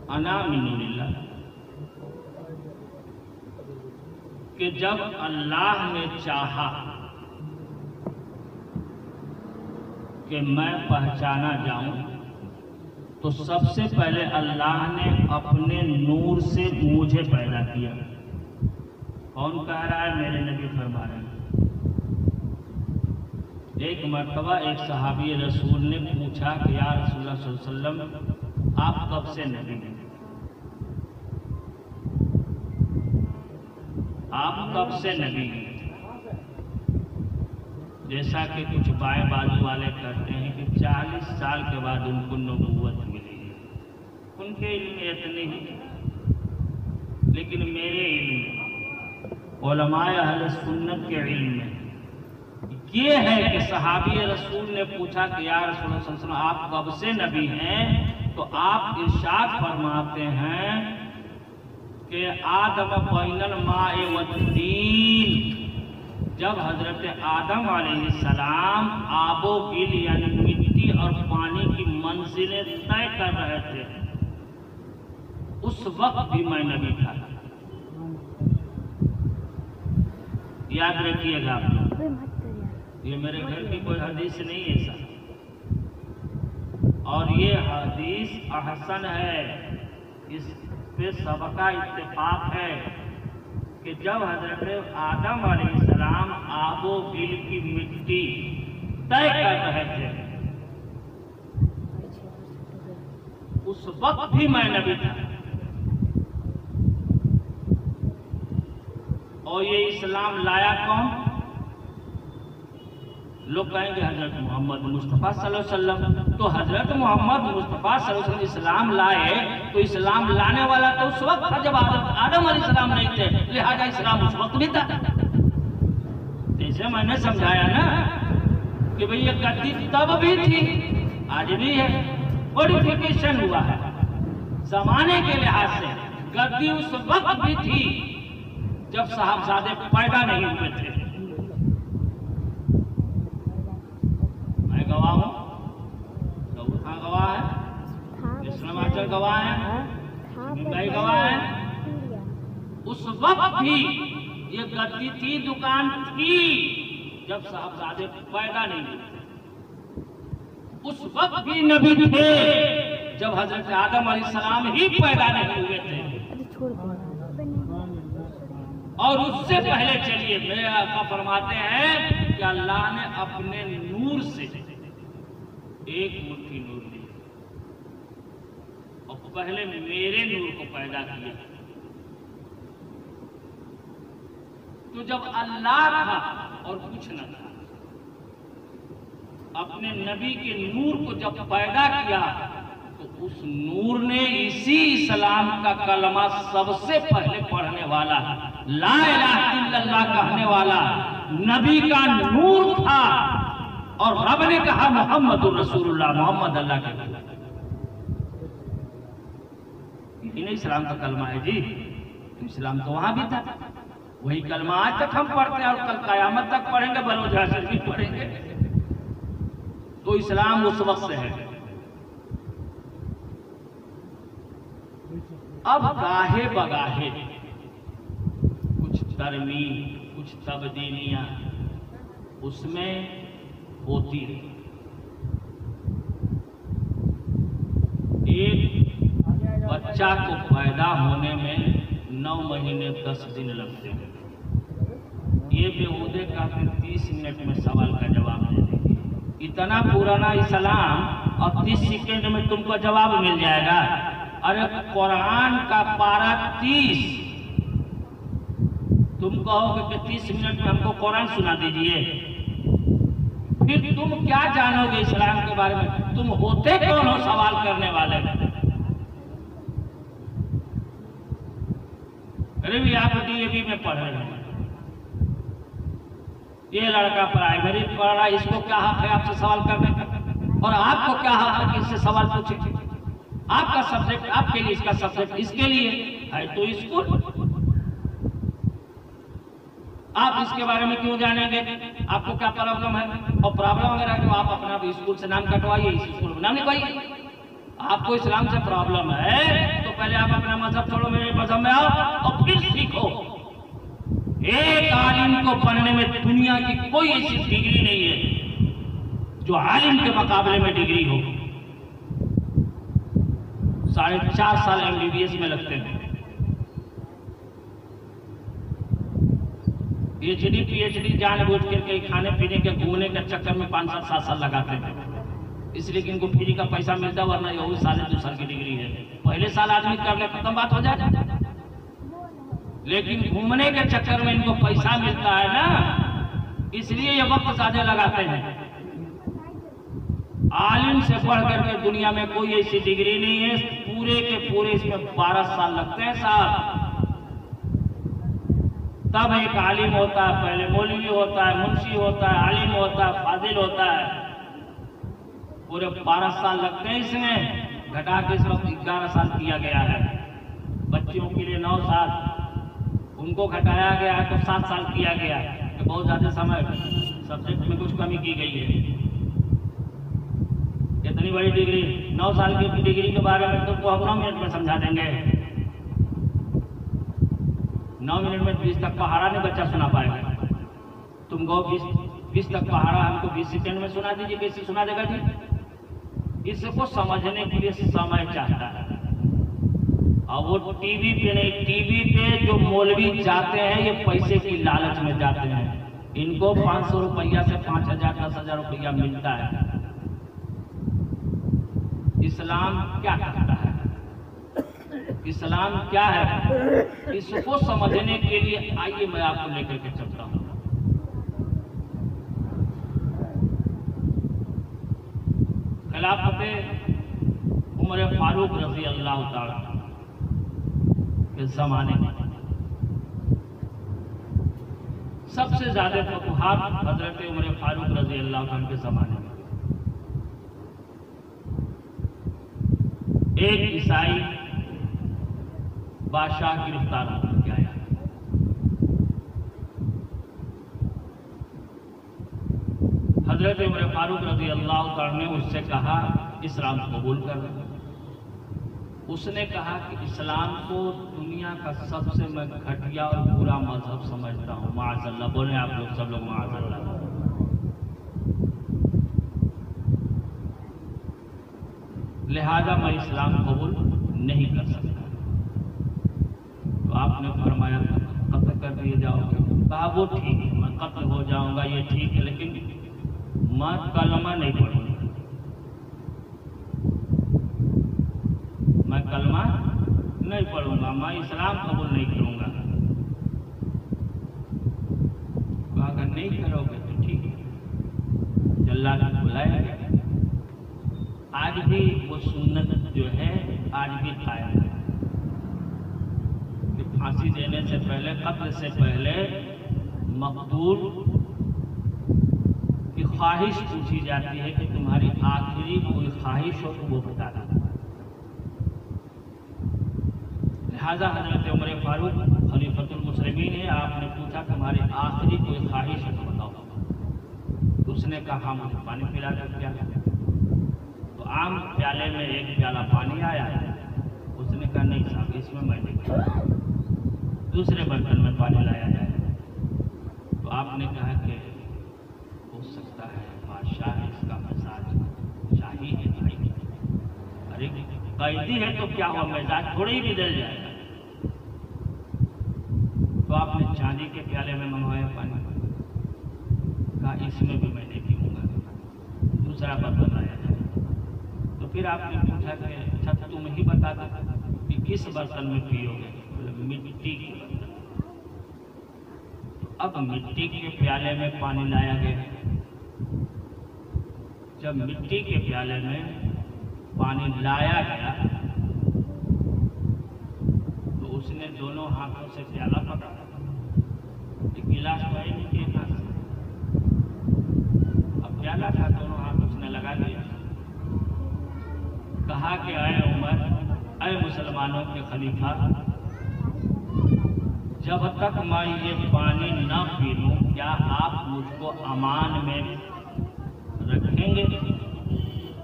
अना मिनुल्लाह कि जब अल्लाह ने चाहा कि मैं पहचाना जाऊं तो सबसे पहले अल्लाह ने अपने नूर से मुझे पैदा किया। कौन कह रहा है? मेरे नबी फरमा रहे हैं। एक मर्तबा एक सहाबी रसूल ने पूछा कि या रसूलुल्लाह सल्लल्लाहु अलैहि वसल्लम आप कब से नबी हैं? आप कब से नबी हैं? जैसा कि कुछ बाएं बाजू वाले कहते हैं कि 40 साल के बाद उनको नबूवत मिली है। उनके इल्म में इतने ही, लेकिन मेरे इल्म में, उलमाए अहले सुन्नत के इल्म में ये है कि सहाबी रसूल ने पूछा कि या रसूलुल्लाह सल्लल्लाहु अलैहि वसल्लम आप कब से नबी हैं? तो आप इरशाद फरमाते हैं कि आदम बैनल माए वत्तीन, जब हजरत आदम अलैहिस्सलाम आबो गिल यानी मिट्टी और पानी की मंजिलें तय कर रहे थे, उस वक्त भी मैं नबी था। याद रखिएगा आप लोग, ये मेरे घर की कोई हदीस नहीं है सर, और ये हदीस अहसन है, इस पे सबका इत्तेफाक है कि जब हजरत आदम अलैहिस्सलाम आबो गिल की मिट्टी तय कर रहे थे, उस वक्त भी मैं नबी था। और ये इस्लाम लाया कौन? लोग कहेंगे हजरत मोहम्मद मुस्तफ़ा सल्लल्लाहु अलैहि वसल्लम। तो हजरत मोहम्मद मुस्तफ़ा सल्लल्लाहु अलैहि वसल्लम इस्लाम लाए तो इस्लाम लाने वाला तो उस वक्त था जब आदम अलैहिस्सलाम नहीं थे, लिहाजा इस्लाम उस वक्त भी था। जैसे मैंने समझाया ना कि भाई ये गद्दी तब भी थी, आज भी है, मॉडिफिकेशन हुआ है जमाने के लिहाज से। गद्दी उस वक्त भी थी जब साहबजादे पैदा नहीं हुए थे। मैं गवाह हूं, गौर खां गवाह है, इस्लामाचल गवाह है, भाई गवाह है। उस वक्त भी ये गद्दी थी, दुकान थी जब साहबजादे पैदा नहीं हुए। उस वक्त भी नबी थे जब हजरत आदम अलैहिस्सलाम ही पैदा नहीं हुए थे। और उससे पहले चलिए मेरे आका फरमाते हैं कि अल्लाह ने अपने नूर से एक मुट्ठी नूर ली और पहले मेरे नूर को पैदा किया। तो जब अल्लाह था और कुछ न था, अपने नबी के नूर को जब पैदा किया तो उस नूर ने इसी इस्लाम का कलमा सबसे पहले पढ़ने वाला, ला इलाहा इल्लल्लाह कहने वाला नबी का नूर था। और रब ने कहा मोहम्मदुर रसूलुल्लाह, मोहम्मद अल्लाह का कलमा। यही नहीं इस्लाम का कलमा है जी, इस्लाम तो वहां भी था, वही कलमा आज तक हम पढ़ते हैं और कल कयामत तक पढ़ेंगे, बलोच हासिल भी पढ़ेंगे। तो इस्लाम उस वक्त से है। अब गाहे बगाहे कुछ तरमीम, कुछ तब्दीलियां उसमें होती रही। एक बच्चा को पैदा होने में 9 महीने 10 दिन लगते हैं। ये बेहूदे का फिर 30 मिनट में सवाल का जवाब दे देंगे। इतना पुराना इस्लाम और 30 सेकेंड में तुमको जवाब मिल जाएगा। अरे कुरान का पारा 30, तुम कहोगे कि 30 मिनट में हमको कुरान सुना दीजिए, फिर तुम क्या जानोगे इस्लाम के बारे में? तुम होते कौन हो सवाल करने वाले? अरे भी आप डीएवी में पढ़ रहे हैं, ये लड़का प्राइमरी पढ़ रहा है, इसको क्या हक है आपसे सवाल करने का? और आपको क्या हक है कि इससे सवाल पूछे? आपका सब्जेक्ट आपके लिए, इसका सब्जेक्ट इसके लिए है, तो स्कूल आप इसके बारे में क्यों जानेंगे? आपको क्या प्रॉब्लम है? और प्रॉब्लम अगर है तो आप अपना स्कूल से नाम कटवाइए, इस स्कूल में नाम लिखवाइए। आपको इस्लाम से प्रॉब्लम है तो पहले आप अपना मजहब छोड़ो, मेरे मजहब में आओ और फिर सीखो। एक आलिम को पढ़ने में दुनिया की कोई ऐसी डिग्री नहीं है जो आलिम के मुकाबले में डिग्री हो। 4.5 साल MBBS में लगते हैं, PhD जानबूझ के कहीं खाने पीने के घूमने के चक्कर में 5-7 साल लगाते हैं, इसलिए कि इनको फ्री का पैसा मिलता है, वरना ये 2 साल की डिग्री है। पहले साल आदमी कर ले, खत्म बात हो जाए। लेकिन घूमने के चक्कर में इनको पैसा मिलता है ना, इसलिए ये वक्त ज्यादा लगाते हैं। आलिम से पढ़ करके दुनिया में कोई ऐसी डिग्री नहीं है। पूरे के पूरे इसमें 12 साल लगते हैं साहब, तब एक आलिम होता है। पहले मौलवी होता है, मुंशी होता है, आलिम होता है, फाजिल होता है। पूरे 12 साल लगते हैं इसमें, घटा के इस वक्त 11 साल किया गया है। बच्चियों के लिए 9 साल, उनको घटाया गया है तो 7 साल किया गया है। तो बहुत ज्यादा समय, सब्जेक्ट में कुछ कमी की गई है। इतनी बड़ी डिग्री, 9 साल की डिग्री के बारे में तुमको हम 9 मिनट में समझा देंगे। 9 मिनट में 20 तक पहाड़ा नहीं बच्चा सुना पाएगा। तुमको 20 तक पहाड़ा हमको 20 सेकंड में सुना दीजिए, कैसे सुना देगा जी? इसको समझने के लिए समय चाहता है। और वो टीवी पे नहीं, टीवी पे जो मौलवी जाते हैं ये पैसे की लालच में जाते हैं। इनको 500 रुपया से 5,000 10,000 रुपया मिलता है। इस्लाम क्या कहता है, इस्लाम क्या है, इसको समझने के लिए आइए मैं आपको लेकर के चलता हूं। खिलाफत उमर फारूक रज़ी अल्लाह ताला के जमाने में सबसे ज्यादा फतूहात हजरत उमर फारूक रज़ी अल्लाह ताला के जमाने में। एक ईसाई बादशाह गिरफ्तार होकर के आया। हजरत उमर फारूक रज़ी अल्लाह तआला ने उससे कहा इस्लाम कबूल कर। उसने कहा कि इस्लाम को दुनिया का सबसे मैं घटिया और बुरा मजहब समझता हूँ। माअज़ल्लाह बोले आप लोग, सब लोग माअज़ल्लाह। लिहाजा मैं इस्लाम कबूल नहीं कर सकता। तो आपने फरमाया कत्ल कर दिए जाओगे? कहा वो ठीक है, मैं कत्ल हो जाऊंगा ये ठीक है, लेकिन मैं कलमा नहीं पढ़ूंगा, मैं कलमा नहीं पढ़ूंगा, मैं इस्लाम कबूल नहीं करूंगा। तो अगर नहीं करोगे तो ठीक है, जल्लाद को बुलाएंगे। आज भी वो सुन्नत जो है आज भी कायम है कि फांसी देने से पहले, कत्ल से पहले मकतूल की ख्वाहिश पूछी जाती है कि तुम्हारी आखिरी कोई ख्वाहिश हो तो वो बता दो। लिहाजा हजरत उमर फारूक खलीफतुल मुस्लिमीन है, आपने पूछा तुम्हारी आखिरी कोई ख्वाहिश है तो बताओ। तो उसने कहा मुझे पानी पिला दो। क्या? तो आम प्याले में एक प्याला पानी आया। उसने कहा नहीं साहब, इसमें मैं नहीं पीऊंगा, दूसरे बर्तन में पानी लाया जाए। तो आपने कहा कि हो सकता है बादशाह इसका मिजाज शाही है भाई। अरे कैदी है तो क्या हुआ, मिजाज थोड़ा ही बदल जाएगा। तो आपने चांदी के प्याले में मंगवाया पानी, कहा इसमें भी मैं नहीं पीऊंगा, दूसरा बर्तन लाया जाए। तो फिर आपने पूछा कि अच्छा तुम ही बता दो कि किस बर्तन में पियोगे? मिट्टी के बर्तन। अब मिट्टी के प्याले में पानी लाया गया। जब मिट्टी के प्याले में पानी लाया गया तो उसने दोनों हाथों से प्याला पकड़ा, एक गिलास पानी नहीं के हाथ से, अब प्याला था दोनों हाथ उसने लगा लिया। कहा कि अय उमर, अय मुसलमानों के खलीफा, जब तक मैं ये पानी न पी लूं क्या आप मुझको अमान में रखेंगे?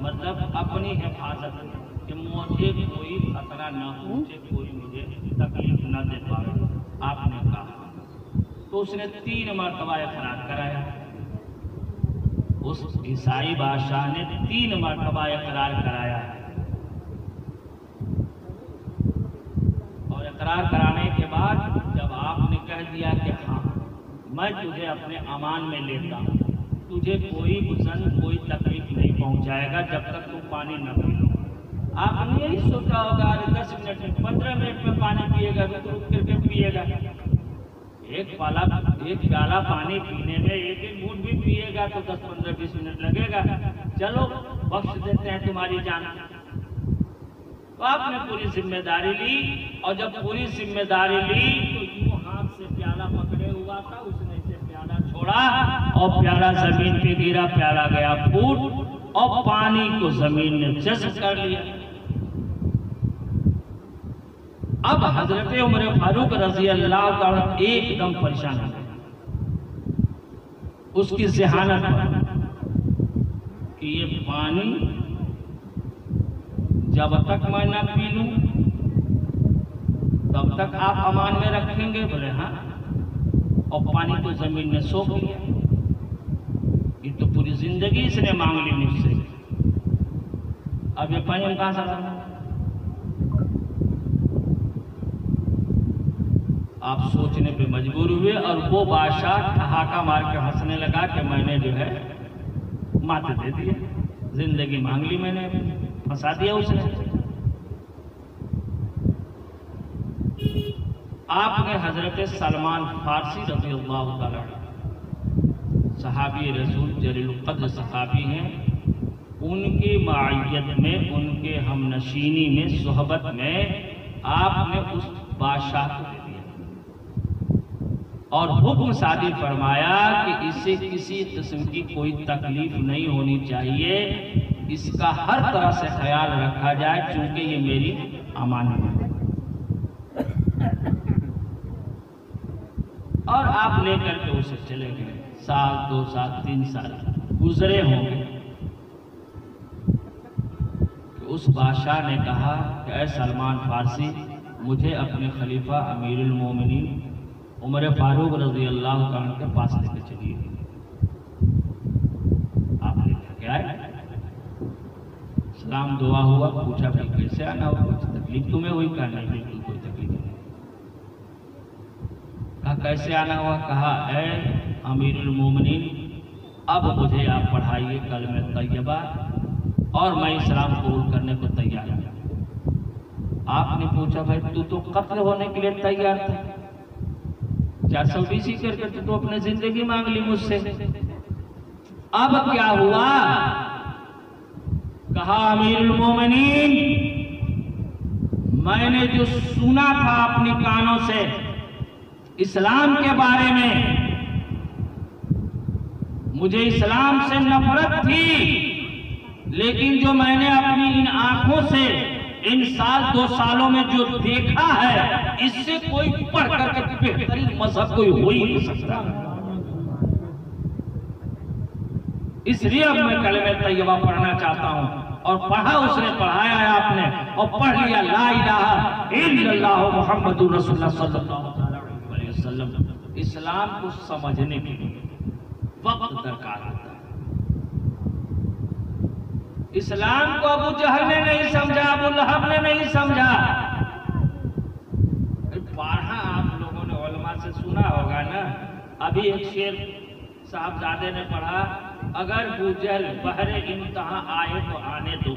मतलब अपनी हिफाजत, कि मुझे कोई खतरा न पहुंचे, कोई मुझे तकलीफ न दे पाए। आपने कहा तो उसने 3 मरतबा इकरार कराया। उस ईसाई बादशाह ने 3 मरतबा इकरार कराया और इकरार कराने के बाद जब आपने कह दिया कि हाँ मैं तुझे अपने अमान में लेता हूँ, तुझे कोई गुजन कोई तकलीफ नहीं पहुंचाएगा जब तक तू पानी न पी लो। आपने यही सोचा होगा 10 मिनट में 15 मिनट में पानी पिएगा तो रुक करके पिएगा। एक प्याला पानी पीने में एक घूंट भी पिएगा तो 10, 15, 20 मिनट लगेगा। चलो बख्श देते हैं तुम्हारी जान। तो आपने पूरी जिम्मेदारी ली और जब पूरी जिम्मेदारी ली तो यूं हाथ से प्याला पकड़े हुआ था, उसने इसे प्याला छोड़ा और प्याला जमीन पे गिरा, प्याला गया फूट और पानी को जमीन ने जज़्ब कर लिया। अब हजरत उमर फारूक रजी अल्लाह ताला एकदम परेशान हो गए उसकी ज़हानत कि ये पानी जब तक मैं न पी लूं तब तक आप अमान में रखेंगे? बोले हाँ। और पानी तो जमीन ने सोख लिया, ये तो पूरी जिंदगी इसने मांग ली मुझसे, अब ये पानी कहां से लाना? आप सोचने पे मजबूर हुए और वो बादशाह ठहाका मार के हंसने लगा कि मैंने जो है माते दे दिए, जिंदगी मांग ली मैंने, फंसा दिया उसने। आपने हजरत सलमान फारसी रज़ी अल्लाह ताला सहाबी रसूल जलील क़द्र सहाबी हैं, उनकी मायत में उनके हमनशीनी में सोहबत में आपने उस बादशाह को दे दिया और हुक्म सादिर फरमाया कि इसे किसी किस्म की कोई तकलीफ नहीं होनी चाहिए, इसका हर तरह से ख्याल रखा जाए क्योंकि ये मेरी अमानत है। और आप लेकर के उसे चले गए। 1, 2 साल 3 साल गुजरे होंगे कि उस बादशाह ने कहा कि ऐ सलमान फारसी, मुझे अपने खलीफा अमीरुल मोमिनीन उमर फारूक रजी अल्लाह ताला के पास लेकर चलिए। आप लेकर के आए, सलाम दुआ हुआ, पूछा भाई कैसे आना हुआ, कुछ तकलीफ तुम्हें हुई? कहा नहीं बिल्कुल कोई तकलीफ नहीं। कहा कैसे आना हुआ? कहा ऐ अमीरुल मोमिनीन, अब मुझे आप पढ़ाइए कलमे तैयबा और मैं इस्लाम कबूल करने को तैयार हूं। आपने पूछा भाई तू तो कत्ल होने के लिए तैयार था, 420 करके तो अपने जिंदगी मांग ली मुझसे, अब क्या हुआ? कहा अमीरुल मोमिनीन, मैंने जो सुना था अपनी कानों से इस्लाम के बारे में, मुझे इस्लाम से नफरत थी, लेकिन जो मैंने अपनी इन आंखों से इन 2 सालों में जो देखा है, इससे कोई पढ़ करके बेहतरीन मजहब कोई हो ही नहीं सकता। इसलिए अब मैं कलमे तैयबा पढ़ना चाहता हूं। और पढ़ा, उसने पढ़ाया है आपने और पढ़ लिया ला इलाहा इल्लल्लाह मुहम्मदुर रसूलुल्लाह सल्लल्लाहु अलैहि वसल्लम। इस्लाम को समझने के लिए वक्त दरकार होता है। इस्लाम को अबू जहल ने नहीं समझा, अबू लहब ने नहीं समझा। पढ़ा आप लोगों ने उलमा से सुना होगा ना, अभी एक शेर साहबजादे ने पढ़ा, अगर बुजहल बहरे इम्तहा आए तो आने दो,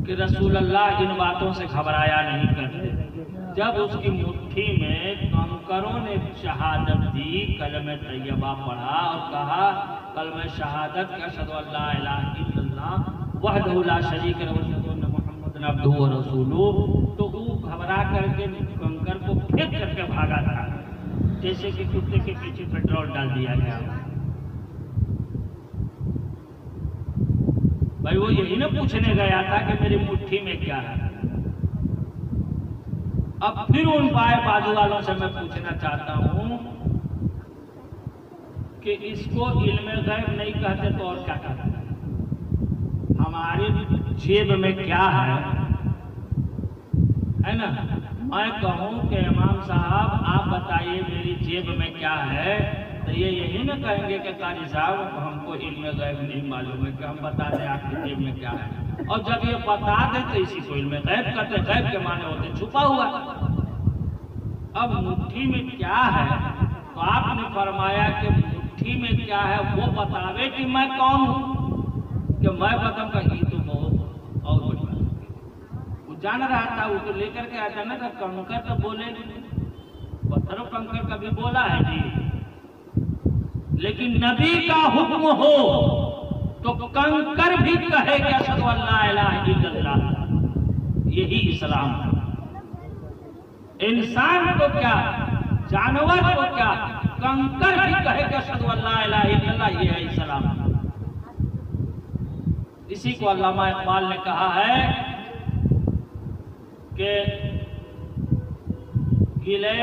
कि रसूल अल्लाह इन बातों से घबराया नहीं करते। जब उसकी मुट्ठी में कंकरों ने शहादत दी, कलमे तैयबा पढ़ा और कहा कलमे शहादत का अशहदु अल्ला इलाहा इल्लल्लाह वहदहु ला शरीक लहु व अशहदु अन्ना मुहम्मदन अब्दुहु व रसूलुहु, तो वो घबरा करके कंकर को फेंक करके भागा था, जैसे कि कुत्ते के पीछे पेट्रोल डाल दिया गया। भाई वो यही ना पूछने गया था कि मेरी मुट्ठी में क्या है। अब फिर उन बाएं बाजू वालों से मैं पूछना चाहता हूं कि इसको इल्मे गैब नहीं कहते तो और क्या कहते? हमारे जेब में क्या है ना। मैं कहूं कि इमाम साहब आप बताइए मेरी जेब में क्या है, तो ये यही ना कहेंगे कि कारी साहब हमको इल्म गैब नहीं मालूम है, कि हम बता दें आपकी जेब में क्या है। और जब ये बता दे तो इसी को इल्म गैब कहते, गैब के माने होते छुपा हुआ। अब मुट्ठी में क्या है, तो आपने फरमाया कि मुट्ठी में क्या है वो बतावे कि मैं कौन हूं, कि मैं बताऊं का ये तो बहुत और बड़ी बात। वो जान रहा था, वो तो लेकर के आता ना, कंकर तो बोले, पत्थरों कंकर कभी बोला है जी, लेकिन नबी का हुक्म हो तो कंकर भी कहे कि अशहदु अल्ला इलाहा इल्लल्लाह। यही इस्लाम है। इंसान को क्या, जानवर को क्या, कंकर भी कहे कि अशहदु अल्ला इलाहा इल्लल्लाह, ये है इस्लाम। इसी को अल्लामा इकबाल ने कहा है कि गिले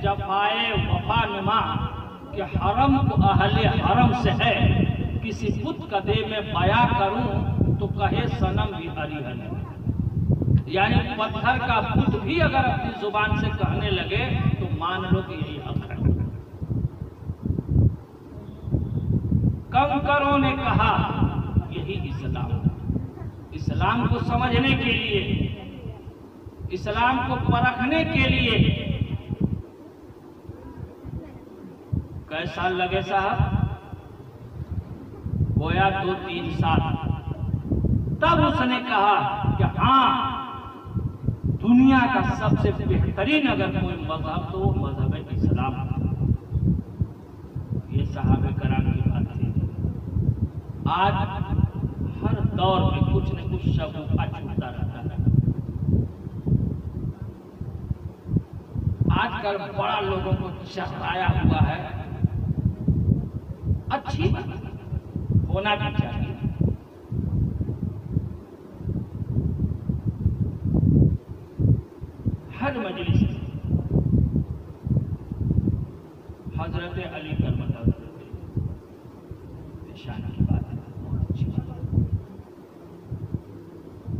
जफाए वफा नुमा कि हरम तो अहले हरम से है, किसी बुत कदे में बया करूं तो कहे सनम भी हरिहर। यानी पत्थर का बुत भी अगर अपनी जुबान से कहने लगे तो मान लो कि यही हक है। कंकरों ने कहा यही इस्लाम। इस्लाम को समझने के लिए, इस्लाम को परखने के लिए कैसा साल लगे साहब? गोया 2-3 साल। तब उसने कहा कि हाँ, दुनिया का सबसे बेहतरीन अगर कोई मजहब तो वो मजहब है इस्लाम। ये साहबे कराम की बात थी। आज हर दौर में कुछ न कुछ शगुफा छूटता रहता है। आजकल बड़ा लोगों को चहराया हुआ है, अच्छी बात होना भी चाहिए। हर मजलिस हजरत अली करमल्लाहु शान की बात है, बहुत अच्छी बात है।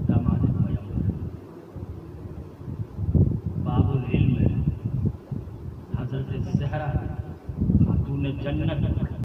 दामाद पैगंबर बाबुल इल्म हजरत ज़हरा खातून जन्नत